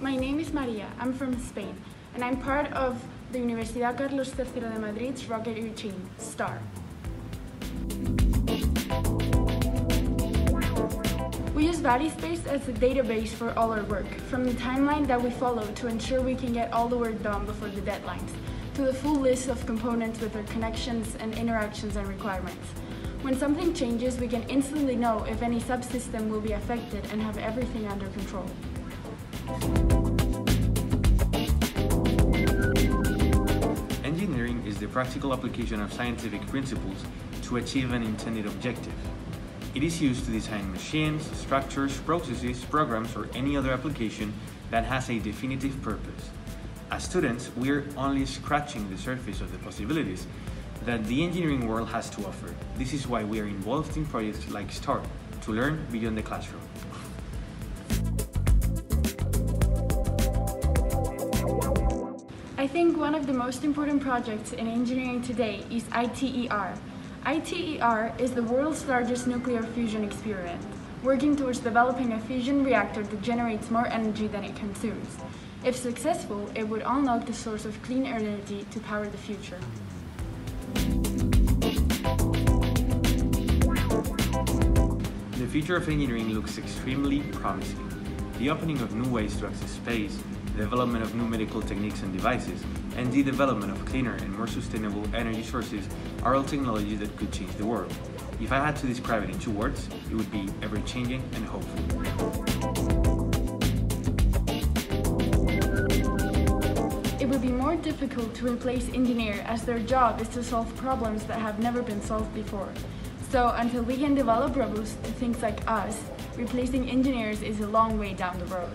My name is Maria. I'm from Spain, and I'm part of the Universidad Carlos III de Madrid's rocketry team, STAR. We use VariSpace as a database for all our work, from the timeline that we follow to ensure we can get all the work done before the deadlines, to the full list of components with their connections and interactions and requirements. When something changes, we can instantly know if any subsystem will be affected and have everything under control. Engineering is the practical application of scientific principles to achieve an intended objective. It is used to design machines, structures, processes, programs, or any other application that has a definitive purpose. As students, we are only scratching the surface of the possibilities that the engineering world has to offer. This is why we are involved in projects like STAR, to learn beyond the classroom. I think one of the most important projects in engineering today is ITER. ITER is the world's largest nuclear fusion experiment, working towards developing a fusion reactor that generates more energy than it consumes. If successful, it would unlock the source of clean energy to power the future. The future of engineering looks extremely promising. The opening of new ways to access space, the development of new medical techniques and devices, and the development of cleaner and more sustainable energy sources are all technologies that could change the world. If I had to describe it in 2 words, it would be ever-changing and hopeful. It would be more difficult to replace engineers as their job is to solve problems that have never been solved before. So until we can develop robots to think like us, replacing engineers is a long way down the road.